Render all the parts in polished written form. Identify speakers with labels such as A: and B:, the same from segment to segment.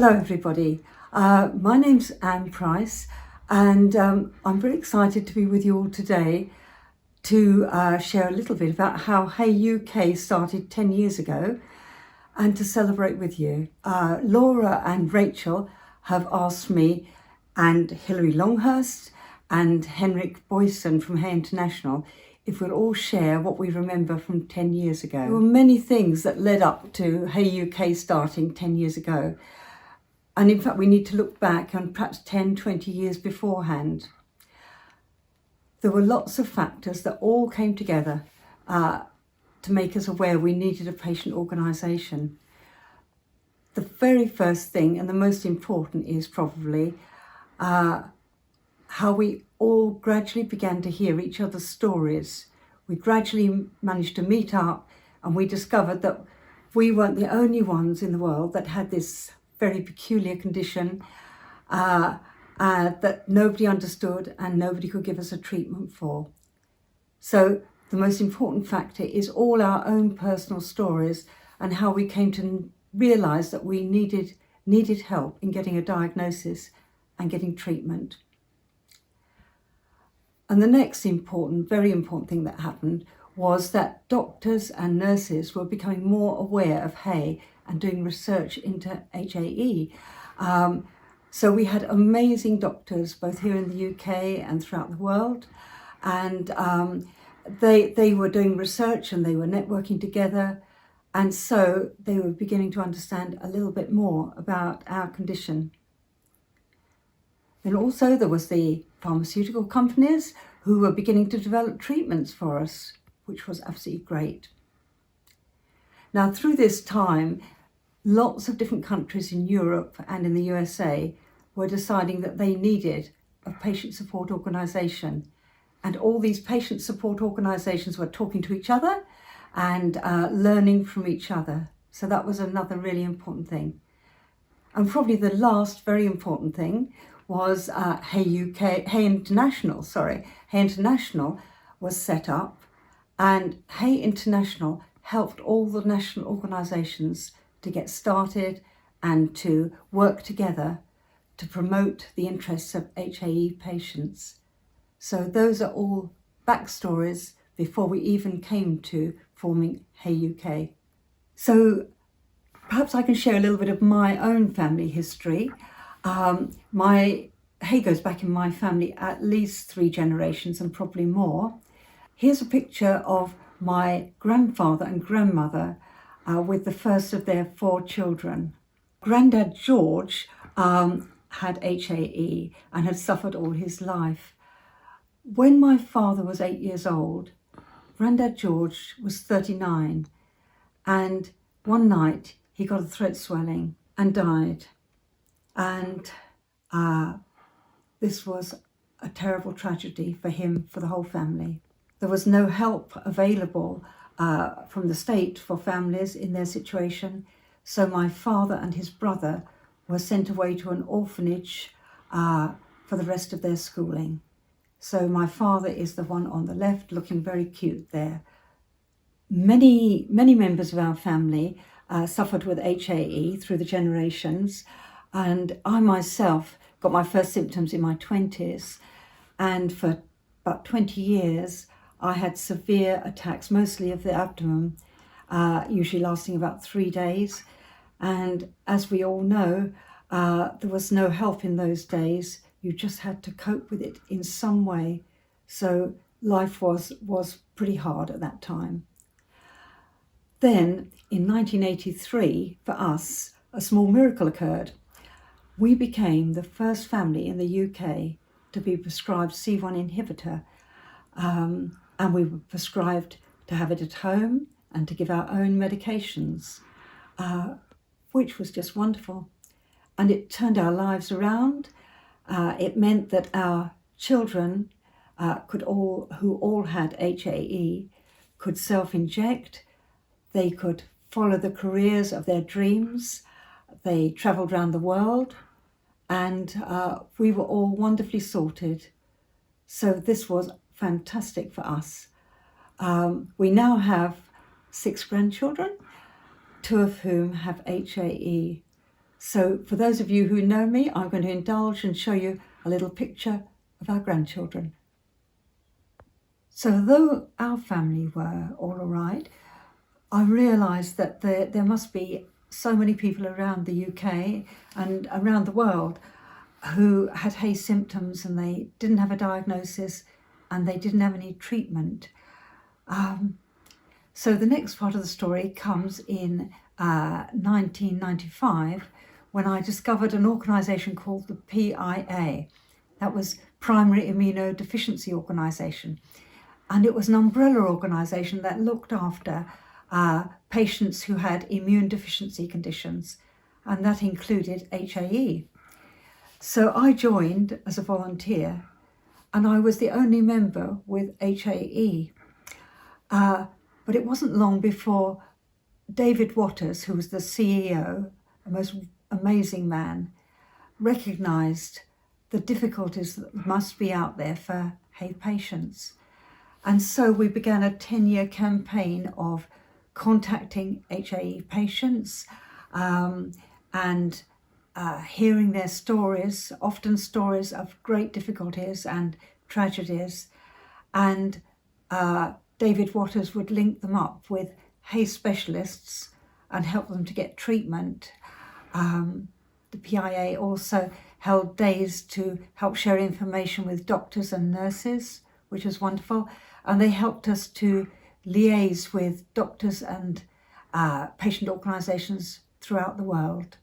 A: Hello everybody, my name's Anne Price and I'm very excited to be with you all today to share a little bit about how HAE UK started 10 years ago and to celebrate with you. Laura and Rachel have asked me and Hilary Longhurst and Henrik Boyson from HAE International if we'll all share what we remember from 10 years ago. There were many things that led up to HAE UK starting 10 years ago. And in fact, we need to look back on perhaps 10, 20 years beforehand. There were lots of factors that all came together to make us aware we needed a patient organisation. The very first thing and the most important is probably how we all gradually began to hear each other's stories. We gradually managed to meet up and we discovered that we weren't the only ones in the world that had this very peculiar condition that nobody understood and nobody could give us a treatment for. So the most important factor is all our own personal stories and how we came to realise that we needed help in getting a diagnosis and getting treatment. And the next very important thing that happened was that doctors and nurses were becoming more aware of HAE and doing research into HAE. So we had amazing doctors both here in the UK and throughout the world, and they were doing research and they were networking together, and so they were beginning to understand a little bit more about our condition. Then also there was the pharmaceutical companies who were beginning to develop treatments for us, which was absolutely great. Now through this time, lots of different countries in Europe and in the USA were deciding that they needed a patient support organisation. And all these patient support organisations were talking to each other and learning from each other. So that was another really important thing. And probably the last very important thing was HAE International was set up, and HAE International helped all the national organisations to get started and to work together to promote the interests of HAE patients. So those are all backstories before we even came to forming HAE UK. So perhaps I can share a little bit of my own family history. My HAE goes back in my family at least 3 generations and probably more. Here's a picture of my grandfather and grandmother with the first of their 4 children. Grandad George had HAE and had suffered all his life. When my father was 8 years old, Grandad George was 39, and one night he got a throat swelling and died. And this was a terrible tragedy for him, for the whole family. There was no help available from the state for families in their situation, so my father and his brother were sent away to an orphanage for the rest of their schooling. So my father is the one on the left, looking very cute there. Many members of our family suffered with HAE through the generations, and I myself got my first symptoms in my 20s, and for about 20 years I had severe attacks, mostly of the abdomen, usually lasting about 3 days. And as we all know, there was no help in those days. You just had to cope with it in some way. So life was pretty hard at that time. Then in 1983, for us, a small miracle occurred. We became the first family in the UK to be prescribed C1 inhibitor. And we were prescribed to have it at home and to give our own medications, which was just wonderful. And it turned our lives around. It meant that our children who all had HAE could self-inject. They could follow the careers of their dreams. They travelled around the world, and we were all wonderfully sorted. So this was fantastic for us. We now have 6 grandchildren, 2 of whom have HAE. So for those of you who know me, I'm going to indulge and show you a little picture of our grandchildren. So though our family were all right, I realised that there must be so many people around the UK and around the world who had HAE symptoms and they didn't have a diagnosis and they didn't have any treatment. So the next part of the story comes in 1995 when I discovered an organisation called the PIA. That was Primary Immunodeficiency Organisation. And it was an umbrella organisation that looked after patients who had immune deficiency conditions, and that included HAE. So I joined as a volunteer, and I was the only member with HAE. But it wasn't long before David Waters, who was the CEO, a most amazing man, recognised the difficulties that must be out there for HAE patients. And so we began a 10-year campaign of contacting HAE patients and hearing their stories, often stories of great difficulties and tragedies. And David Waters would link them up with HAE specialists and help them to get treatment. The PIA also held days to help share information with doctors and nurses, which was wonderful. And they helped us to liaise with doctors and patient organisations throughout the world.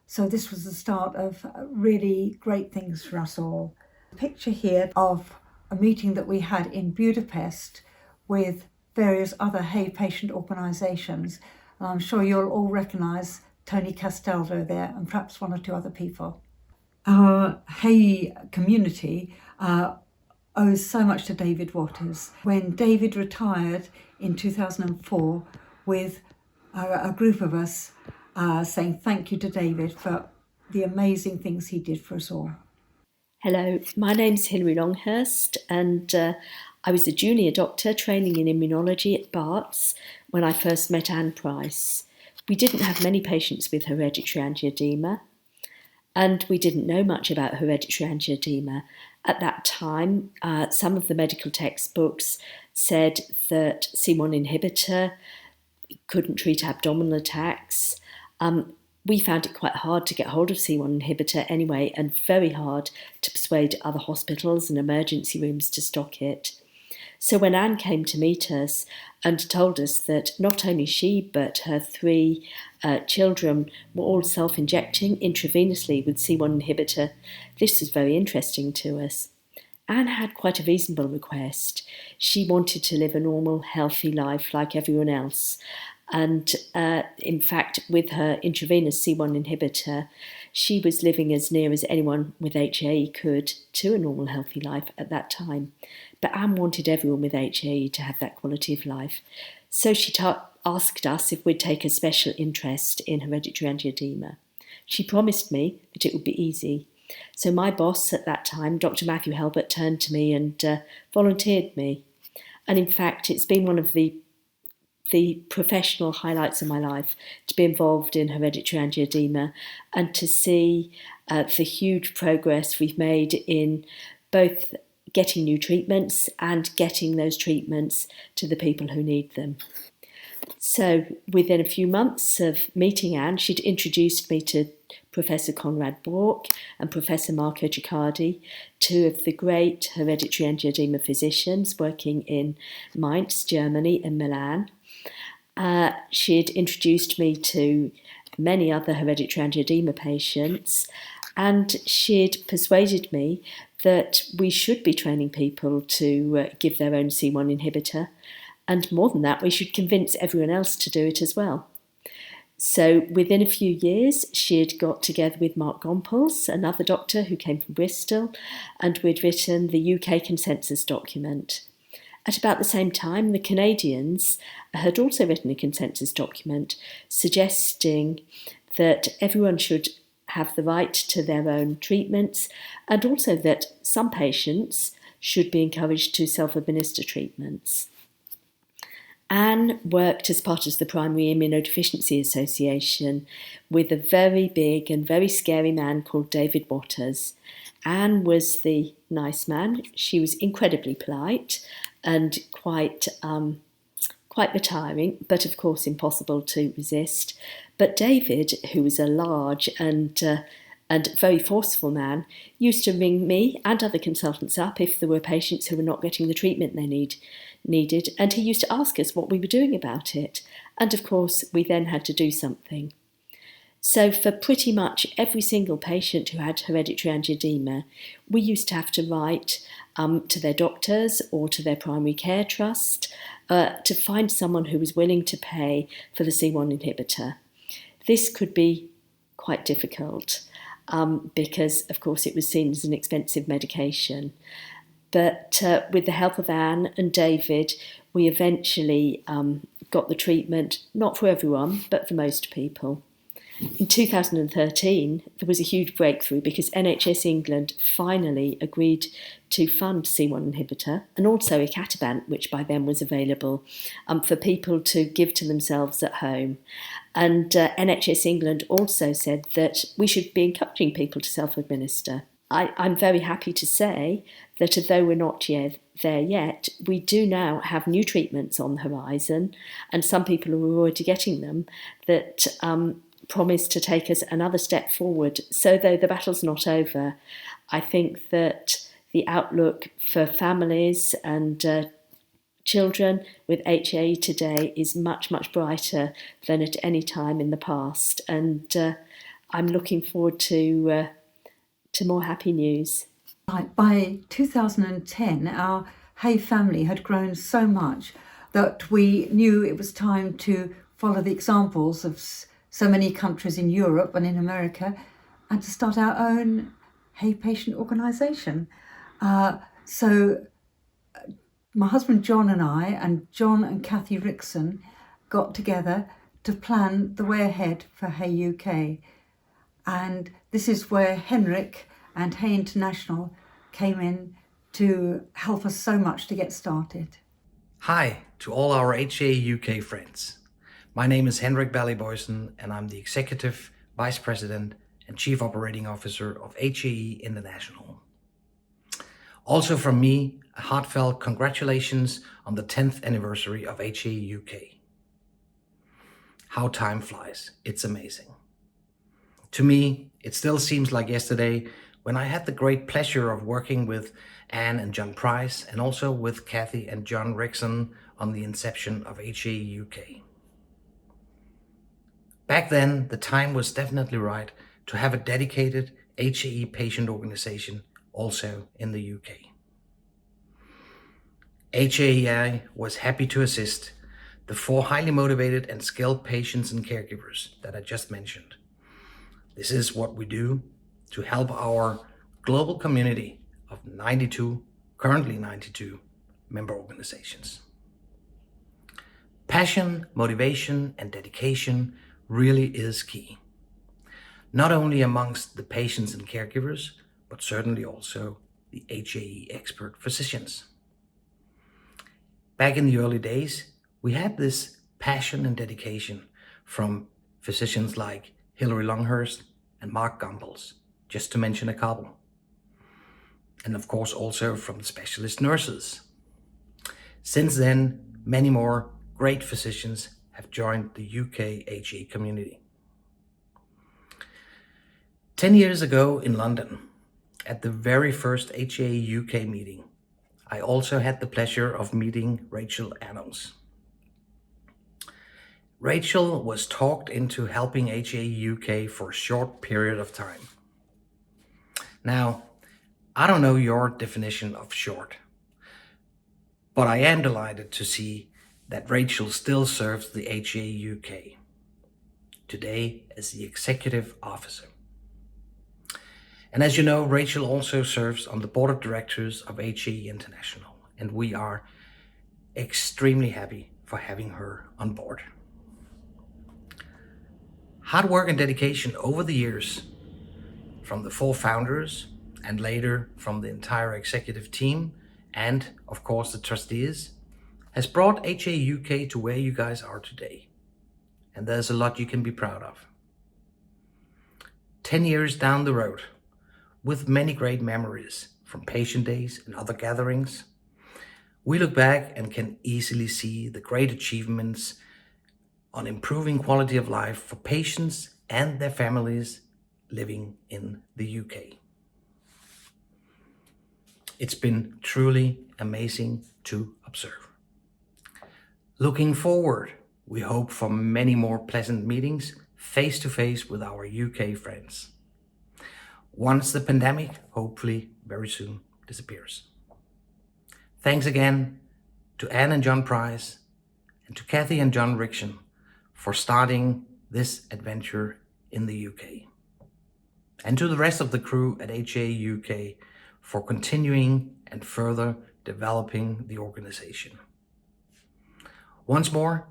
A: So this was the start of really great things for us all. A picture here of a meeting that we had in Budapest with various other HAE patient organisations. And I'm sure you'll all recognise Tony Castaldo there and perhaps one or two other people. Our HAE community owes so much to David Waters. When David retired in 2004 with a group of us saying thank you to David for the amazing things he did for us all.
B: Hello, my name's Hilary Longhurst and I was a junior doctor training in immunology at Barts when I first met Anne Price. We didn't have many patients with hereditary angioedema and we didn't know much about hereditary angioedema. At that time, some of the medical textbooks said that C1 inhibitor couldn't treat abdominal attacks. We found it quite hard to get hold of C1 inhibitor anyway, and very hard to persuade other hospitals and emergency rooms to stock it. So when Anne came to meet us and told us that not only she but her 3 children were all self-injecting intravenously with C1 inhibitor, this was very interesting to us. Anne had quite a reasonable request. She wanted to live a normal, healthy life like everyone else. And in fact, with her intravenous C1 inhibitor, she was living as near as anyone with HAE could to a normal, healthy life at that time. But Anne wanted everyone with HAE to have that quality of life. So she asked us if we'd take a special interest in hereditary angioedema. She promised me that it would be easy. So my boss at that time, Dr. Matthew Helbert, turned to me and volunteered me. And in fact, it's been one of the professional highlights of my life to be involved in hereditary angioedema and to see the huge progress we've made in both getting new treatments and getting those treatments to the people who need them. So within a few months of meeting Anne, she'd introduced me to Professor Conrad Bork and Professor Marco Ciccardi, 2 of the great hereditary angioedema physicians working in Mainz, Germany and Milan. She had introduced me to many other hereditary angioedema patients, and she had persuaded me that we should be training people to give their own C1 inhibitor, and more than that, we should convince everyone else to do it as well. So within a few years, she had got together with Mark Gompels, another doctor who came from Bristol, and we'd written the UK consensus document. At about the same time, the Canadians had also written a consensus document suggesting that everyone should have the right to their own treatments and also that some patients should be encouraged to self-administer treatments. Anne worked as part of the Primary Immunodeficiency Association with a very big and very scary man called David Waters. Anne was the nice man. She was incredibly polite and quite retiring, but of course impossible to resist. But David, who was a large and very forceful man, used to ring me and other consultants up if there were patients who were not getting the treatment they needed, and he used to ask us what we were doing about it. And of course, we then had to do something. So for pretty much every single patient who had hereditary angioedema, we used to have to write to their doctors or to their primary care trust to find someone who was willing to pay for the C1 inhibitor. This could be quite difficult because, of course, it was seen as an expensive medication. But with the help of Anne and David, we eventually got the treatment, not for everyone, but for most people. In 2013, there was a huge breakthrough because NHS England finally agreed to fund C1 inhibitor and also icatibant, which by then was available for people to give to themselves at home. And NHS England also said that we should be encouraging people to self-administer. I'm very happy to say that although we're not there yet, we do now have new treatments on the horizon, and some people are already getting them that promise to take us another step forward. So though the battle's not over, I think that the outlook for families and children with HAE today is much, much brighter than at any time in the past. And I'm looking forward to more happy news.
A: By 2010, our HAE family had grown so much that we knew it was time to follow the examples of so many countries in Europe and in America and to start our own HAE patient organisation. So my husband John and I, and John and Kathy Rickson, got together to plan the way ahead for HAE UK. And this is where Henrik and HAE International came in to help us so much to get started.
C: Hi to all our HAE UK friends. My name is Henrik Ballyboysen and I'm the Executive Vice President and Chief Operating Officer of HAE International. Also from me, a heartfelt congratulations on the 10th anniversary of HAE UK. How time flies, it's amazing. To me, it still seems like yesterday when I had the great pleasure of working with Anne and John Price and also with Kathy and John Rickson on the inception of HAE UK. Back then, the time was definitely right to have a dedicated HAE patient organization also in the UK. HAEI was happy to assist the 4 highly motivated and skilled patients and caregivers that I just mentioned. This is what we do to help our global community of currently 92 member organizations. Passion, motivation, and dedication really is key. Not only amongst the patients and caregivers, but certainly also the HAE expert physicians. Back in the early days, we had this passion and dedication from physicians like Hilary Longhurst and Mark Gumbels, just to mention a couple. And of course also from the specialist nurses. Since then, many more great physicians have joined the UK HAE community. 10 years ago in London, at the very first HAE UK meeting, I also had the pleasure of meeting Rachel Annals. Rachel was talked into helping HAE UK for a short period of time. Now, I don't know your definition of short, but I am delighted to see that Rachel still serves the HAE UK, today as the Executive Officer. And as you know, Rachel also serves on the Board of Directors of HAE International, and we are extremely happy for having her on board. Hard work and dedication over the years from the 4 founders and later from the entire executive team and of course the trustees has brought HAE UK to where you guys are today. And there's a lot you can be proud of. 10 years down the road, with many great memories from patient days and other gatherings, we look back and can easily see the great achievements on improving quality of life for patients and their families living in the UK. It's been truly amazing to observe. Looking forward, we hope for many more pleasant meetings face to face with our UK friends, once the pandemic, hopefully very soon, disappears. Thanks again to Anne and John Price and to Kathy and John Rickson for starting this adventure in the UK. And to the rest of the crew at HAE UK for continuing and further developing the organization. Once more,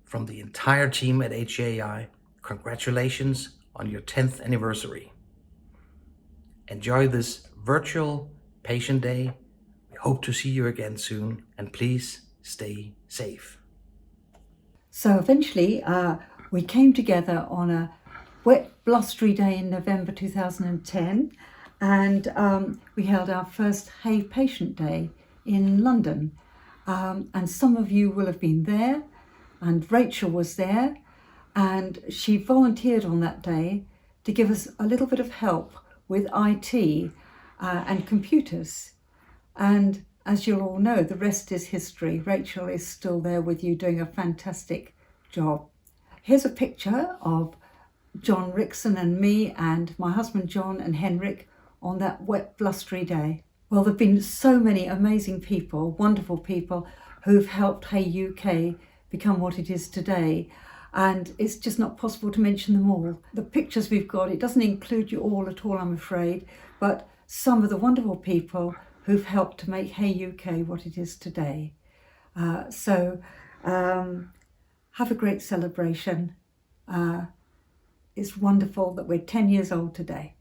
C: from the entire team at HAI, congratulations on your 10th anniversary. Enjoy this virtual patient day. We hope to see you again soon, and please stay safe.
A: So eventually we came together on a wet, blustery day in November 2010, and we held our first HAE patient day in London. And some of you will have been there, and Rachel was there, and she volunteered on that day to give us a little bit of help with IT and computers. And as you'll all know, the rest is history. Rachel is still there with you doing a fantastic job. Here's a picture of John Rickson and me and my husband John and Henrik on that wet, blustery day. Well, there have been so many amazing people, wonderful people, who've helped HAE UK become what it is today. And it's just not possible to mention them all. The pictures we've got, it doesn't include you all at all, I'm afraid, but some of the wonderful people who've helped to make HAE UK what it is today. So have a great celebration. It's wonderful that we're 10 years old today.